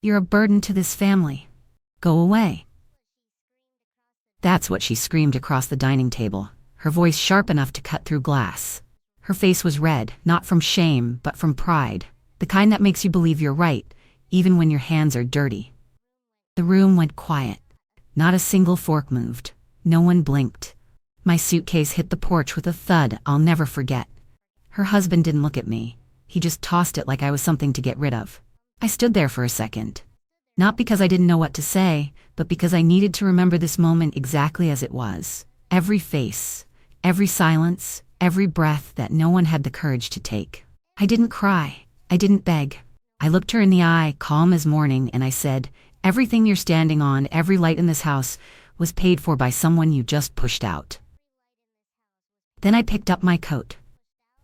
You're a burden to this family. Go away." That's what she screamed across the dining table, her voice sharp enough to cut through glass. Her face was red, not from shame, but from pride, the kind that makes you believe you're right, even when your hands are dirty. The room went quiet. Not a single fork moved. No one blinked. My suitcase hit the porch with a thud I'll never forget. Her husband didn't look at me. He just tossed it like I was something to get rid of. I stood there for a second. Not because I didn't know what to say, but because I needed to remember this moment exactly as it was. Every face, every silence, every breath that no one had the courage to take. I didn't cry. I didn't beg. I looked her in the eye, calm as morning, and I said, "Everything you're standing on, every light in this house, was paid for by someone you just pushed out." Then I picked up my coat.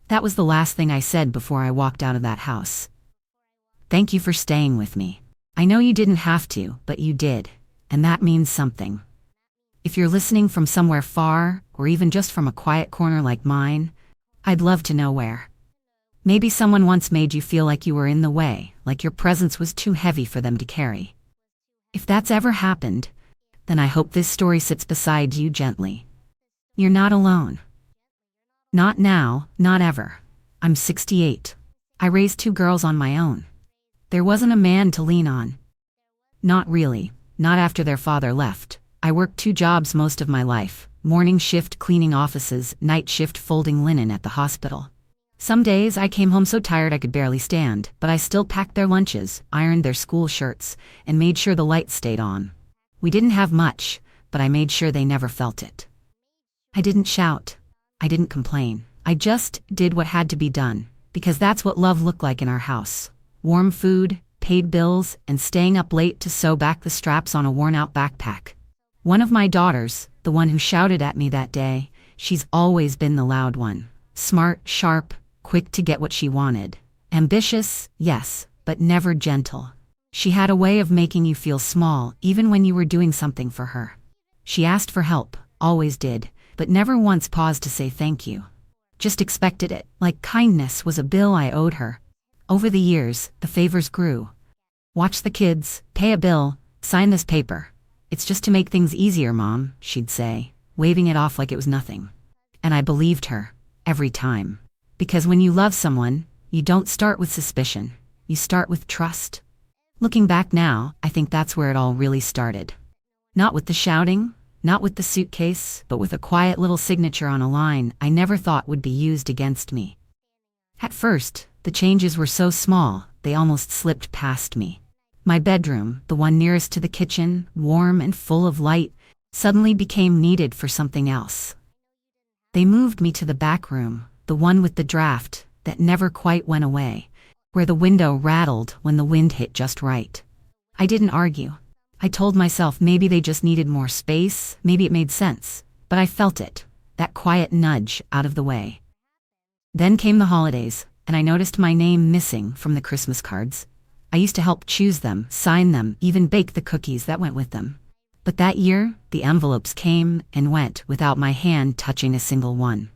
That was the last thing I said before I walked out of that house. "Thank you for staying with me. I know you didn't have to, but you did, and that means something." If you're listening from somewhere far, or even just from a quiet corner like mine, I'd love to know where. Maybe someone once made you feel like you were in the way, like your presence was too heavy for them to carry. If that's ever happened, then I hope this story sits beside you gently. You're not alone. Not now, not ever. I'm 68. I raised 2 girls on my own. There wasn't a man to lean on. Not really, not after their father left. I worked 2 jobs most of my life, morning shift cleaning offices, night shift folding linen at the hospital. Some days I came home so tired I could barely stand, but I still packed their lunches, ironed their school shirts, and made sure the lights stayed on. We didn't have much, but I made sure they never felt it. I didn't shout. I didn't complain. I just did what had to be done, because that's what love looked like in our house. Warm food, paid bills, and staying up late to sew back the straps on a worn-out backpack. One of my daughters, the one who shouted at me that day, she's always been the loud one. Smart, sharp, quick to get what she wanted. Ambitious, yes, but never gentle. She had a way of making you feel small even when you were doing something for her. She asked for help, always did, but never once paused to say thank you. Just expected it, like kindness was a bill I owed her. Over the years, the favors grew. "Watch the kids, pay a bill, sign this paper. It's just to make things easier, Mom," she'd say, waving it off like it was nothing. And I believed her, every time. Because when you love someone, you don't start with suspicion. You start with trust. Looking back now, I think that's where it all really started. Not with the shouting, not with the suitcase, but with a quiet little signature on a line I never thought would be used against me. At first, the changes were so small, they almost slipped past me. My bedroom, the one nearest to the kitchen, warm and full of light, suddenly became needed for something else. They moved me to the back room, the one with the draft that never quite went away, where the window rattled when the wind hit just right. I didn't argue. I told myself maybe they just needed more space, maybe it made sense, but I felt it, that quiet nudge out of the way. Then came the holidays, and I noticed my name missing from the Christmas cards. I used to help choose them, sign them, even bake the cookies that went with them. But that year, the envelopes came and went without my hand touching a single one.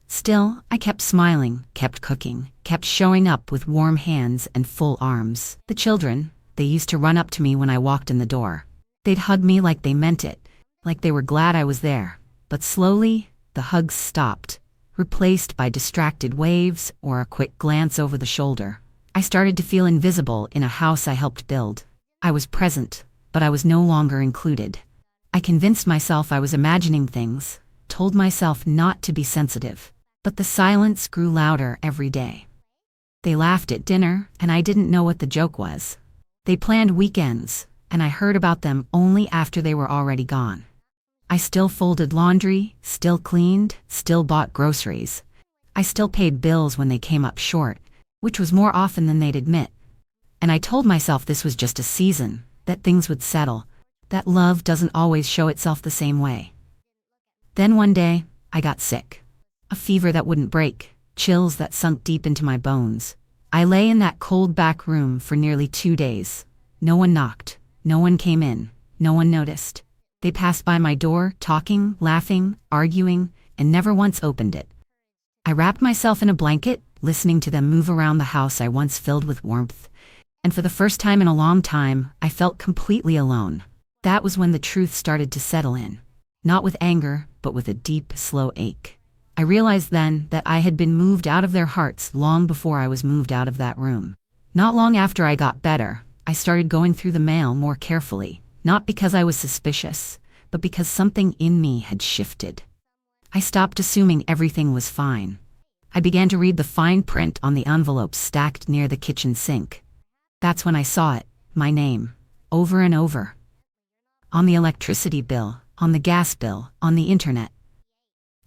Still, I kept smiling, kept cooking, kept showing up with warm hands and full arms. The children, they used to run up to me when I walked in the door. They'd hug me like they meant it, like they were glad I was there. But slowly, the hugs stopped, replaced by distracted waves or a quick glance over the shoulder. I started to feel invisible in a house I helped build. I was present, but I was no longer included. I convinced myself I was imagining things, told myself not to be sensitive. But the silence grew louder every day. They laughed at dinner, and I didn't know what the joke was. They planned weekends, and I heard about them only after they were already gone. I still folded laundry, still cleaned, still bought groceries. I still paid bills when they came up short, which was more often than they'd admit. And I told myself this was just a season, that things would settle, that love doesn't always show itself the same way. Then one day, I got sick. A fever that wouldn't break, chills that sunk deep into my bones. I lay in that cold back room for nearly 2 days. No one knocked, no one came in, no one noticed. They passed by my door, talking, laughing, arguing, and never once opened it. I wrapped myself in a blanket, listening to them move around the house I once filled with warmth, And for the first time in a long time, I felt completely alone. That was when the truth started to settle in. Not with anger, but with a deep, slow ache. I realized then that I had been moved out of their hearts long before I was moved out of that room. Not long after I got better, I started going through the mail more carefully, not because I was suspicious, but because something in me had shifted. I stopped assuming everything was fine. I began to read the fine print on the envelopes stacked near the kitchen sink. That's when I saw it, my name, over and over. On the electricity bill, on the gas bill, on the internet.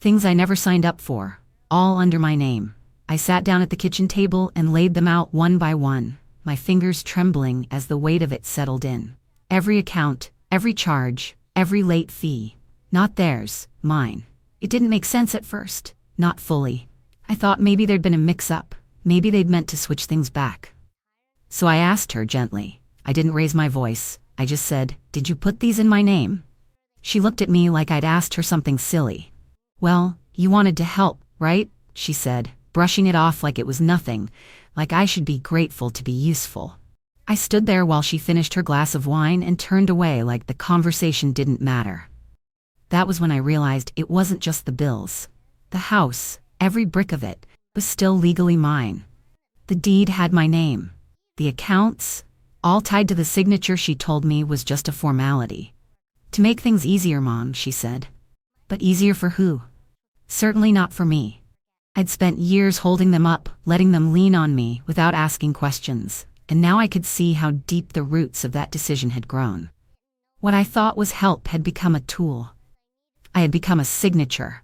Things I never signed up for, all under my name. I sat down at the kitchen table and laid them out one by one, my fingers trembling as the weight of it settled in. Every account, every charge, every late fee. Not theirs, mine. It didn't make sense at first, not fully. I thought maybe there'd been a mix-up, maybe they'd meant to switch things back. So I asked her gently. I didn't raise my voice. I just said, "Did you put these in my name?" She looked at me like I'd asked her something silly. "Well, you wanted to help, right?" she said, brushing it off like it was nothing, like I should be grateful to be useful. I stood there while she finished her glass of wine and turned away like the conversation didn't matter. That was when I realized it wasn't just the bills. The house, every brick of it, was still legally mine. The deed had my name. The accounts, all tied to the signature she told me was just a formality. "To make things easier, Mom," she said. But easier for who? Certainly not for me. I'd spent years holding them up, letting them lean on me without asking questions, and now I could see how deep the roots of that decision had grown. What I thought was help had become a tool. I had become a signature,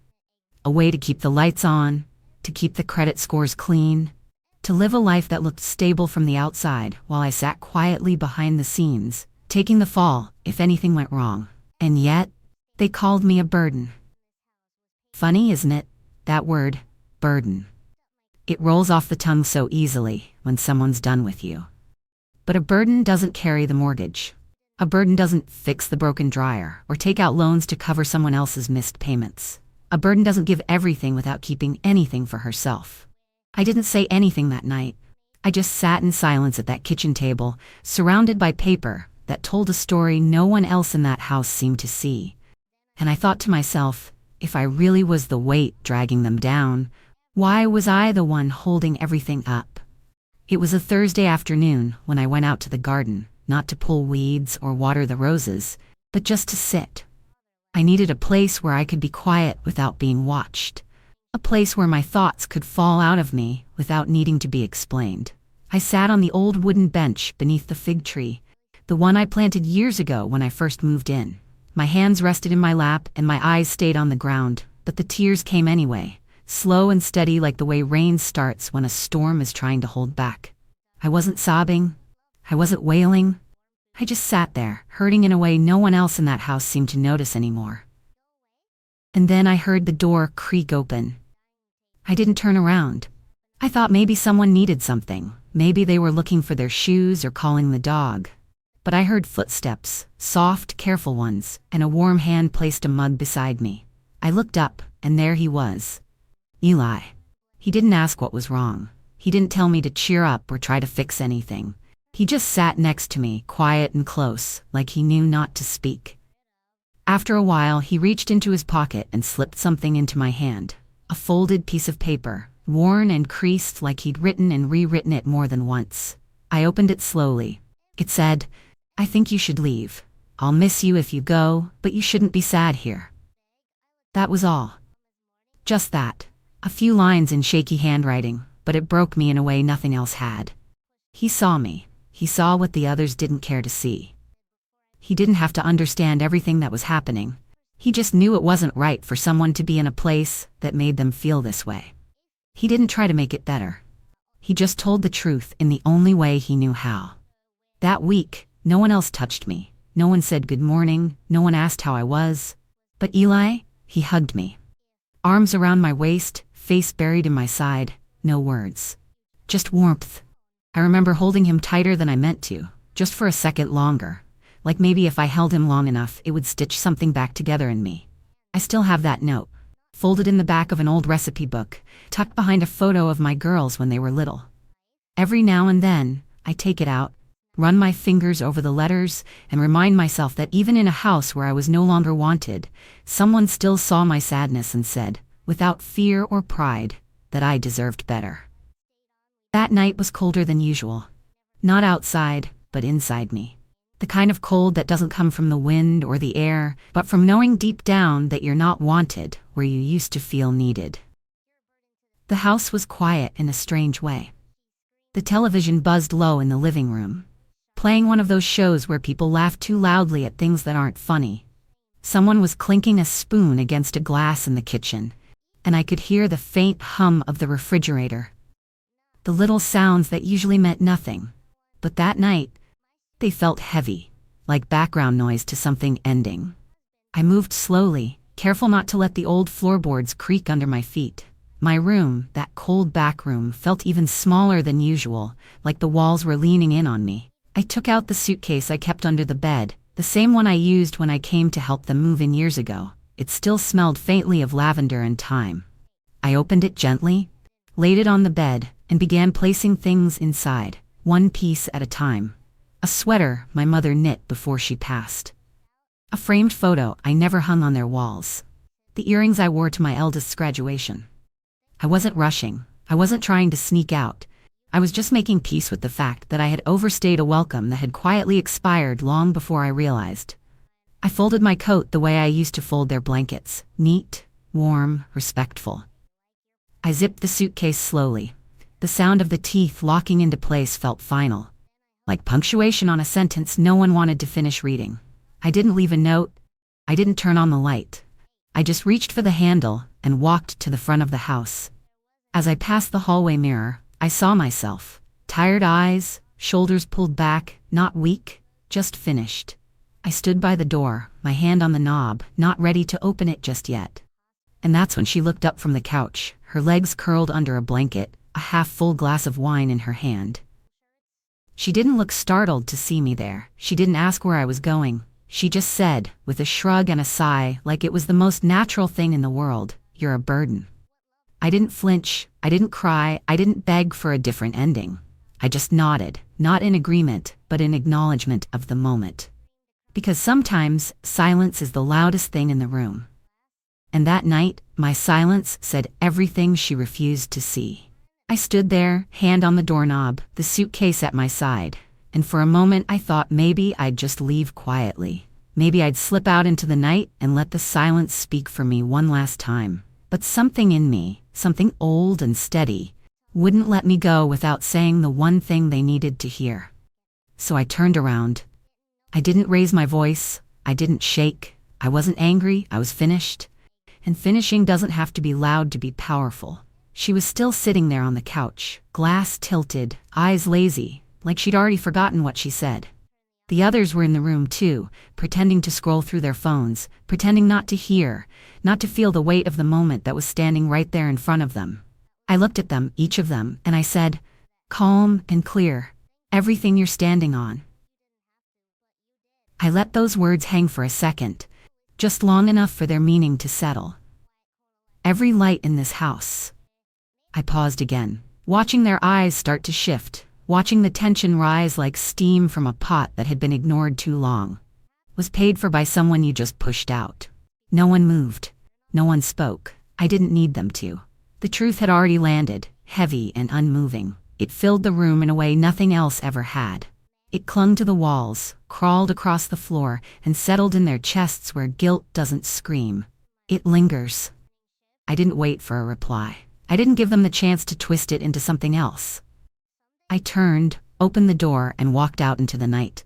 a way to keep the lights on, to keep the credit scores clean, to live a life that looked stable from the outside while I sat quietly behind the scenes, taking the fall if anything went wrong. And yet, they called me a burden. Funny, isn't it? That word, burden. It rolls off the tongue so easily when someone's done with you. But a burden doesn't carry the mortgage. A burden doesn't fix the broken dryer or take out loans to cover someone else's missed payments. A burden doesn't give everything without keeping anything for herself. I didn't say anything that night. I just sat in silence at that kitchen table, surrounded by paper that told a story no one else in that house seemed to see. And I thought to myself, if I really was the weight dragging them down, why was I the one holding everything up? It was a Thursday afternoon when I went out to the garden, not to pull weeds or water the roses, but just to sit. I needed a place where I could be quiet without being watched. A place where my thoughts could fall out of me without needing to be explained. I sat on the old wooden bench beneath the fig tree, the one I planted years ago when I first moved in. My hands rested in my lap and my eyes stayed on the ground, but the tears came anyway, slow and steady like the way rain starts when a storm is trying to hold back. I wasn't sobbing. I wasn't wailing. I just sat there, hurting in a way no one else in that house seemed to notice anymore. And then I heard the door creak open. I didn't turn around. I thought maybe someone needed something. Maybe they were looking for their shoes or calling the dog. But I heard footsteps, soft, careful ones, and a warm hand placed a mug beside me. I looked up, and there he was. Eli. He didn't ask what was wrong. He didn't tell me to cheer up or try to fix anything. He just sat next to me, quiet and close, like he knew not to speak. After a while, he reached into his pocket and slipped something into my hand. A folded piece of paper, worn and creased like he'd written and rewritten it more than once. I opened it slowly. It said, "I think you should leave. I'll miss you if you go, but you shouldn't be sad here." That was all. Just that. A few lines in shaky handwriting, but it broke me in a way nothing else had. He saw me. He saw what the others didn't care to see. He didn't have to understand everything that was happening. He just knew it wasn't right for someone to be in a place that made them feel this way. He didn't try to make it better. He just told the truth in the only way he knew how. That week, no one else touched me. No one said good morning. No one asked how I was. But Eli, he hugged me. Arms around my waist, face buried in my side, no words. Just warmth. I remember holding him tighter than I meant to, just for a second longer. Like maybe if I held him long enough, it would stitch something back together in me. I still have that note, folded in the back of an old recipe book, tucked behind a photo of my girls when they were little. Every now and then, I take it out, run my fingers over the letters, and remind myself that even in a house where I was no longer wanted, someone still saw my sadness and said, without fear or pride, that I deserved better. That night was colder than usual. Not outside, but inside me. The kind of cold that doesn't come from the wind or the air, but from knowing deep down that you're not wanted where you used to feel needed. The house was quiet in a strange way. The television buzzed low in the living room, playing one of those shows where people laugh too loudly at things that aren't funny. Someone was clinking a spoon against a glass in the kitchen, and I could hear the faint hum of the refrigerator. The little sounds that usually meant nothing, but that night, they felt heavy, like background noise to something ending. I moved slowly, careful not to let the old floorboards creak under my feet. My room, that cold back room, felt even smaller than usual, like the walls were leaning in on me. I took out the suitcase I kept under the bed, the same one I used when I came to help them move in years ago. It still smelled faintly of lavender and thyme. I opened it gently, laid it on the bed, and began placing things inside, one piece at a time. A sweater my mother knit before she passed. A framed photo I never hung on their walls. The earrings I wore to my eldest's graduation. I wasn't rushing. I wasn't trying to sneak out. I was just making peace with the fact that I had overstayed a welcome that had quietly expired long before I realized. I folded my coat the way I used to fold their blankets, neat, warm, respectful. I zipped the suitcase slowly. The sound of the teeth locking into place felt final, like punctuation on a sentence no one wanted to finish reading. I didn't leave a note. I didn't turn on the light. I just reached for the handle and walked to the front of the house. As I passed the hallway mirror, I saw myself. Tired eyes, shoulders pulled back, not weak, just finished. I stood by the door, my hand on the knob, not ready to open it just yet. And that's when she looked up from the couch, her legs curled under a blanket, a half-full glass of wine in her hand. She didn't look startled to see me there. She didn't ask where I was going. She just said, with a shrug and a sigh, like it was the most natural thing in the world, "You're a burden." I didn't flinch, I didn't cry, I didn't beg for a different ending. I just nodded, not in agreement, but in acknowledgement of the moment. Because sometimes, silence is the loudest thing in the room. And that night, my silence said everything she refused to see. I stood there, hand on the doorknob, the suitcase at my side, and for a moment I thought maybe I'd just leave quietly. Maybe I'd slip out into the night and let the silence speak for me one last time. But something in me, something old and steady, wouldn't let me go without saying the one thing they needed to hear. So I turned around. I didn't raise my voice, I didn't shake, I wasn't angry, I was finished. And finishing doesn't have to be loud to be powerful. She was still sitting there on the couch, glass tilted, eyes lazy, like she'd already forgotten what she said. The others were in the room too, pretending to scroll through their phones, pretending not to hear, not to feel the weight of the moment that was standing right there in front of them. I looked at them, each of them, and I said, "Calm and clear, everything you're standing on." I let those words hang for a second, just long enough for their meaning to settle. Every light in this house. I paused again, watching their eyes start to shift, watching the tension rise like steam from a pot that had been ignored too long. Was paid for by someone you just pushed out. No one moved. No one spoke. I didn't need them to. The truth had already landed, heavy and unmoving. It filled the room in a way nothing else ever had. It clung to the walls, crawled across the floor, and settled in their chests where guilt doesn't scream. It lingers. I didn't wait for a reply. I didn't give them the chance to twist it into something else. I turned, opened the door, and walked out into the night.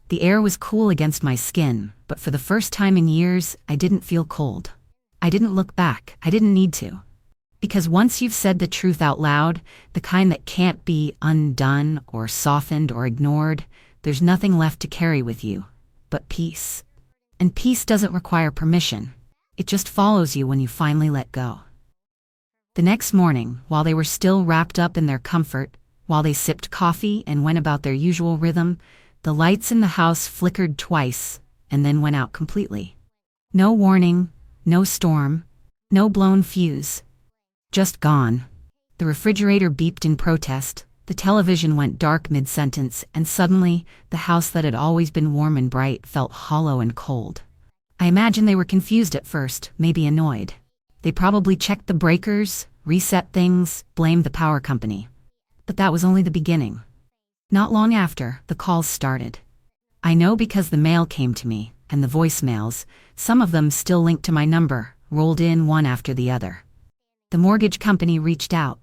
The air was cool against my skin, but for the first time in years, I didn't feel cold. I didn't look back. I didn't need to. Because once you've said the truth out loud, the kind that can't be undone or softened or ignored, there's nothing left to carry with you but peace. And peace doesn't require permission. It just follows you when you finally let go. The next morning, while they were still wrapped up in their comfort, while they sipped coffee and went about their usual rhythm, the lights in the house flickered twice and then went out completely. No warning, no storm, no blown fuse. Just gone. The refrigerator beeped in protest. The The television went dark mid-sentence, and suddenly, the house that had always been warm and bright felt hollow and cold. I imagine they were confused at first, maybe annoyed. They probably checked the breakers, reset things, blamed the power company. But that was only the beginning. Not long after, the calls started. I know because the mail came to me, and the voicemails, some of them still linked to my number, rolled in one after the other. The mortgage company reached out,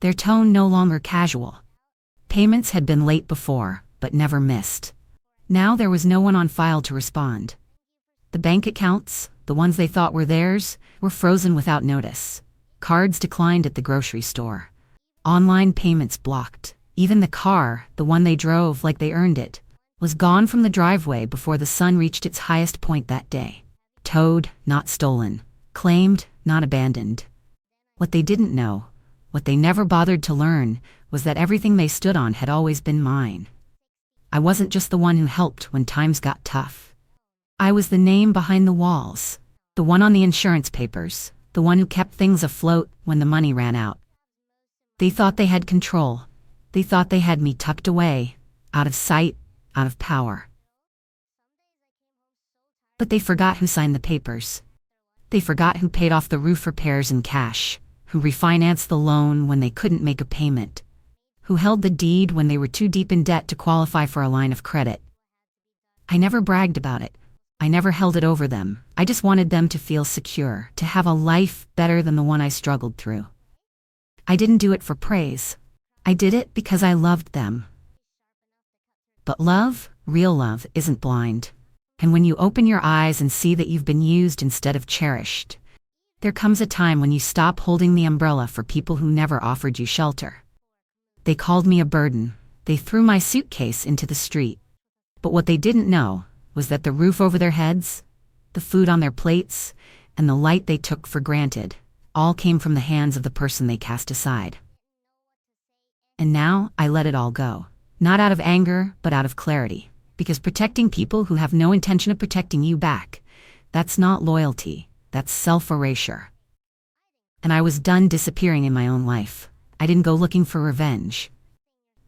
their tone no longer casual. Payments had been late before, but never missed. Now there was no one on file to respond. The bank accounts, the ones they thought were theirs, were frozen without notice. Cards declined at the grocery store. Online payments blocked. Even the car, the one they drove like they earned it, was gone from the driveway before the sun reached its highest point that day. Towed, not stolen. Claimed, not abandoned. What they didn't know, what they never bothered to learn, was that everything they stood on had always been mine. I wasn't just the one who helped when times got tough. I was the name behind the walls, the one on the insurance papers, the one who kept things afloat when the money ran out. They thought they had control. They thought they had me tucked away, out of sight, out of power. But they forgot who signed the papers. They forgot who paid off the roof repairs in cash, who refinanced the loan when they couldn't make a payment, who held the deed when they were too deep in debt to qualify for a line of credit. I never bragged about it. I never held it over them. I just wanted them to feel secure, to have a life better than the one I struggled through. I didn't do it for praise. I did it because I loved them. But love, real love, isn't blind. And when you open your eyes and see that you've been used instead of cherished, there comes a time when you stop holding the umbrella for people who never offered you shelter. They called me a burden. They threw my suitcase into the street. But what they didn't know was that the roof over their heads, the food on their plates, and the light they took for granted all came from the hands of the person they cast aside. And now I let it all go. Not out of anger, but out of clarity. Because protecting people who have no intention of protecting you back, that's not loyalty, that's self-erasure. And I was done disappearing in my own life. I didn't go looking for revenge.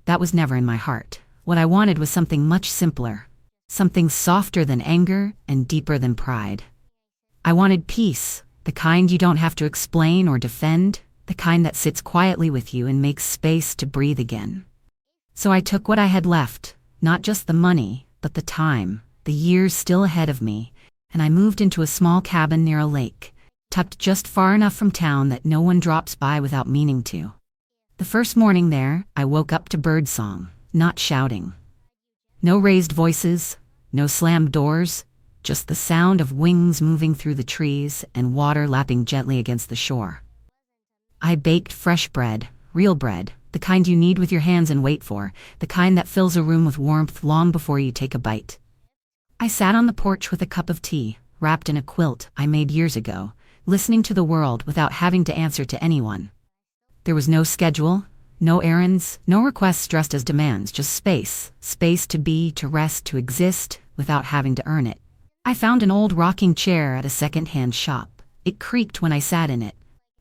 That was never in my heart. What I wanted was something much simpler. Something softer than anger and deeper than pride. I wanted peace, the kind you don't have to explain or defend, the kind that sits quietly with you and makes space to breathe again. So I took what I had left, not just the money, but the time, the years still ahead of me, and I moved into a small cabin near a lake, tucked just far enough from town that no one drops by without meaning to. The first morning there, I woke up to birdsong, not shouting. No raised voices, no slammed doors, just the sound of wings moving through the trees and water lapping gently against the shore. I baked fresh bread, real bread, the kind you knead with your hands and wait for, the kind that fills a room with warmth long before you take a bite. I sat on the porch with a cup of tea, wrapped in a quilt I made years ago, listening to the world without having to answer to anyone. There was no schedule, no errands, no requests dressed as demands, just space. Space to be, to rest, to exist, without having to earn it. I found an old rocking chair at a second-hand shop. It creaked when I sat in it.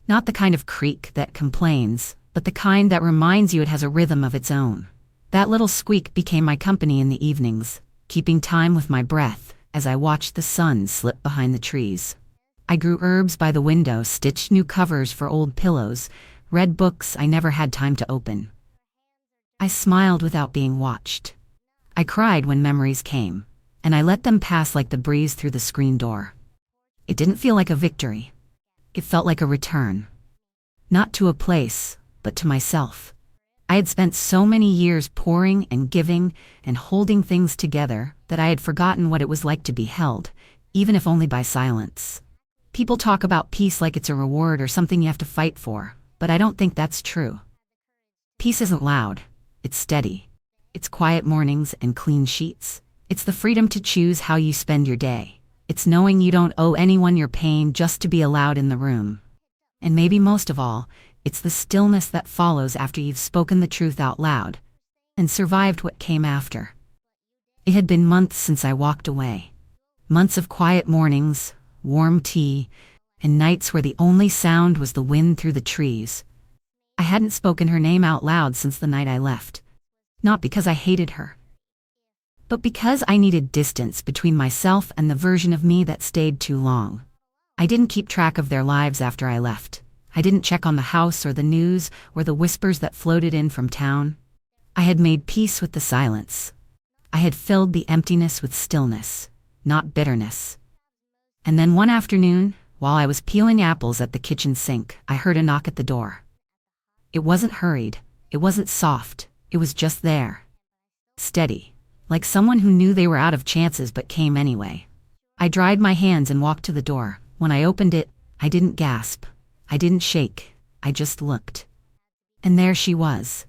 Not the kind of creak that complains, but the kind that reminds you it has a rhythm of its own. That little squeak became my company in the evenings, keeping time with my breath as I watched the sun slip behind the trees. I grew herbs by the window, stitched new covers for old pillows, read books I never had time to open. I smiled without being watched. I cried when memories came, and I let them pass like the breeze through the screen door. It didn't feel like a victory. It felt like a return. Not to a place, but to myself. I had spent so many years pouring and giving and holding things together that I had forgotten what it was like to be held, even if only by silence. People talk about peace like it's a reward or something you have to fight for, but I don't think that's true. Peace isn't loud, it's steady. It's quiet mornings and clean sheets. It's the freedom to choose how you spend your day. It's knowing you don't owe anyone your pain just to be allowed in the room. And maybe most of all, it's the stillness that follows after you've spoken the truth out loud and survived what came after. It had been months since I walked away. Months of quiet mornings, warm tea, and nights where the only sound was the wind through the trees. I hadn't spoken her name out loud since the night I left. Not because I hated her, but because I needed distance between myself and the version of me that stayed too long. I didn't keep track of their lives after I left. I didn't check on the house or the news or the whispers that floated in from town. I had made peace with the silence. I had filled the emptiness with stillness, not bitterness. And then one afternoon, while I was peeling apples at the kitchen sink, I heard a knock at the door. It wasn't hurried, it wasn't soft, it was just there. Steady, like someone who knew they were out of chances but came anyway. I dried my hands and walked to the door. When I opened it, I didn't gasp, I didn't shake, I just looked. And there she was,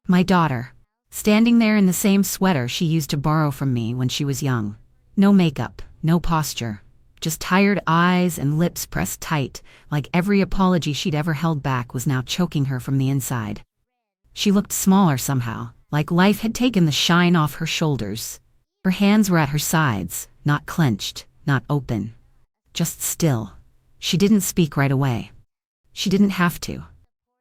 my daughter, standing there in the same sweater she used to borrow from me when she was young. No makeup, no posture, just tired eyes and lips pressed tight, like every apology she'd ever held back was now choking her from the inside. She looked smaller somehow, like life had taken the shine off her shoulders. Her hands were at her sides, not clenched, not open. Just still. She didn't speak right away. She didn't have to.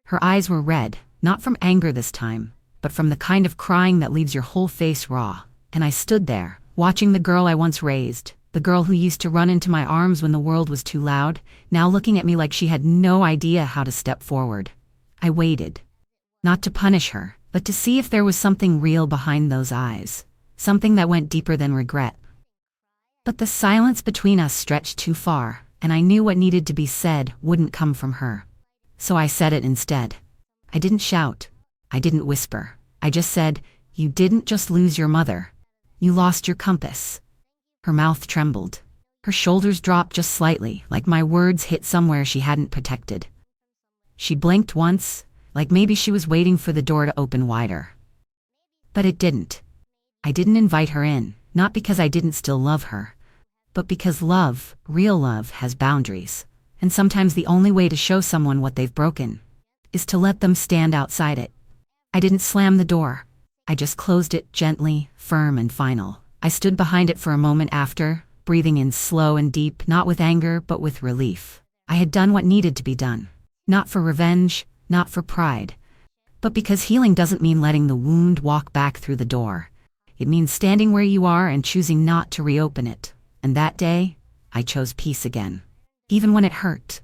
Her eyes were red, not from anger this time, but from the kind of crying that leaves your whole face raw. And I stood there, watching the girl I once raised, the girl who used to run into my arms when the world was too loud, now looking at me like she had no idea how to step forward. I waited. Not to punish her, but to see if there was something real behind those eyes, something that went deeper than regret. But the silence between us stretched too far, and I knew what needed to be said wouldn't come from her. So I said it instead. I didn't shout. I didn't whisper. I just said, "You didn't just lose your mother. You lost your compass." Her mouth trembled. Her shoulders dropped just slightly, like my words hit somewhere she hadn't protected. She blinked once, like maybe she was waiting for the door to open wider. But it didn't. I didn't invite her in, not because I didn't still love her, but because love, real love, has boundaries. And sometimes the only way to show someone what they've broken is to let them stand outside it. I didn't slam the door. I just closed it gently, firm and final. I stood behind it for a moment after, breathing in slow and deep, not with anger, but with relief. I had done what needed to be done. Not for revenge, not for pride, but because healing doesn't mean letting the wound walk back through the door. It means standing where you are and choosing not to reopen it. And that day, I chose peace again. Even when it hurt.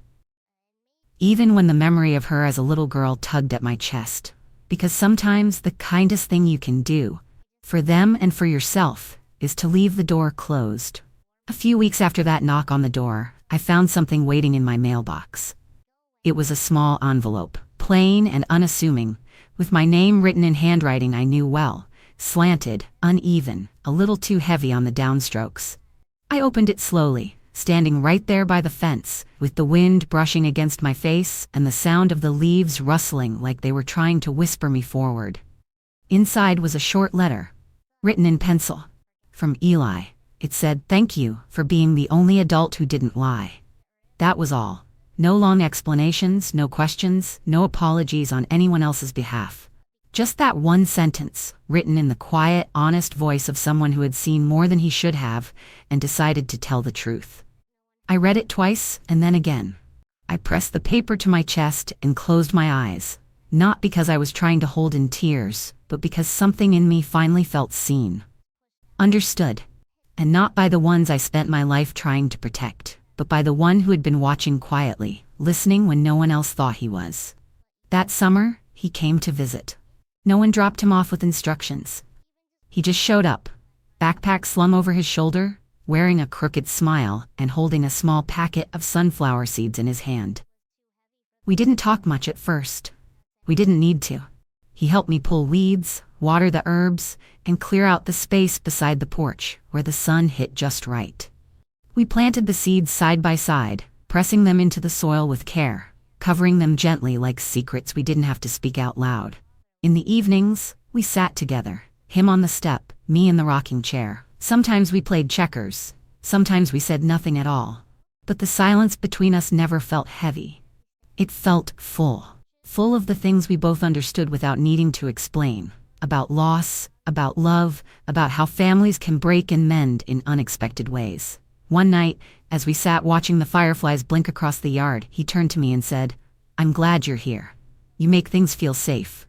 Even when the memory of her as a little girl tugged at my chest. Because sometimes the kindest thing you can do, for them and for yourself, is to leave the door closed. A few weeks after that knock on the door, I found something waiting in my mailbox. It was a small envelope, plain and unassuming, with my name written in handwriting I knew well, slanted, uneven, a little too heavy on the downstrokes. I opened it slowly, standing right there by the fence, with the wind brushing against my face and the sound of the leaves rustling like they were trying to whisper me forward. Inside was a short letter, written in pencil. From Eli. It said, "Thank you for being the only adult who didn't lie." That was all. No long explanations, no questions, no apologies on anyone else's behalf. Just that one sentence, written in the quiet, honest voice of someone who had seen more than he should have and decided to tell the truth. I read it twice and then again. I pressed the paper to my chest and closed my eyes, not because I was trying to hold in tears, but because something in me finally felt seen. Understood. And not by the ones I spent my life trying to protect, but by the one who had been watching quietly, listening when no one else thought he was. That summer, he came to visit. No one dropped him off with instructions. He just showed up, backpack slung over his shoulder, wearing a crooked smile and holding a small packet of sunflower seeds in his hand. We didn't talk much at first. We didn't need to. He helped me pull weeds, water the herbs, and clear out the space beside the porch where the sun hit just right. We planted the seeds side by side, pressing them into the soil with care, covering them gently like secrets we didn't have to speak out loud. In the evenings, we sat together, him on the step, me in the rocking chair. Sometimes we played checkers, sometimes we said nothing at all. But the silence between us never felt heavy. It felt full. Full of the things we both understood without needing to explain. About loss, about love, about how families can break and mend in unexpected ways. One night, as we sat watching the fireflies blink across the yard, he turned to me and said, "I'm glad you're here. You make things feel safe.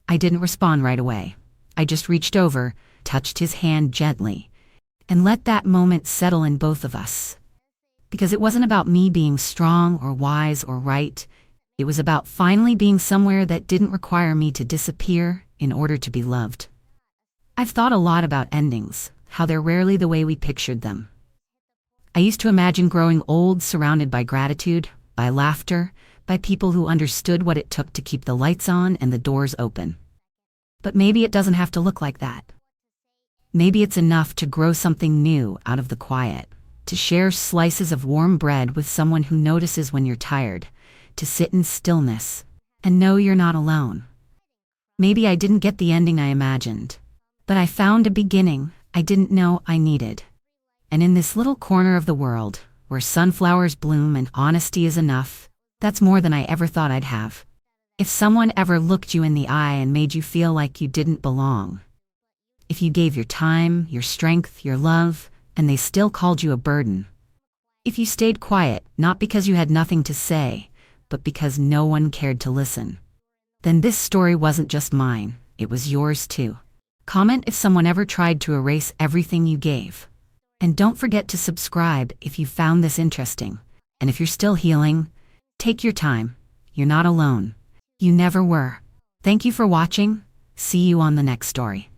I didn't respond right away. I just reached over, touched his hand gently, and let that moment settle in both of us. Because it wasn't about me being strong or wise or right. It was about finally being somewhere that didn't require me to disappear in order to be loved. I've thought a lot about endings, how they're rarely the way we pictured them. I used to imagine growing old surrounded by gratitude, by laughter, by people who understood what it took to keep the lights on and the doors open. But maybe it doesn't have to look like that. Maybe it's enough to grow something new out of the quiet, to share slices of warm bread with someone who notices when you're tired, to sit in stillness and know you're not alone. Maybe I didn't get the ending I imagined, but I found a beginning I didn't know I needed. And in this little corner of the world, where sunflowers bloom and honesty is enough, that's more than I ever thought I'd have. If someone ever looked you in the eye and made you feel like you didn't belong, if you gave your time, your strength, your love, and they still called you a burden, if you stayed quiet, not because you had nothing to say, but because no one cared to listen, then this story wasn't just mine, it was yours too. Comment if someone ever tried to erase everything you gave. And don't forget to subscribe if you found this interesting. And if you're still healing, take your time. You're not alone. You never were. Thank you for watching. See you on the next story.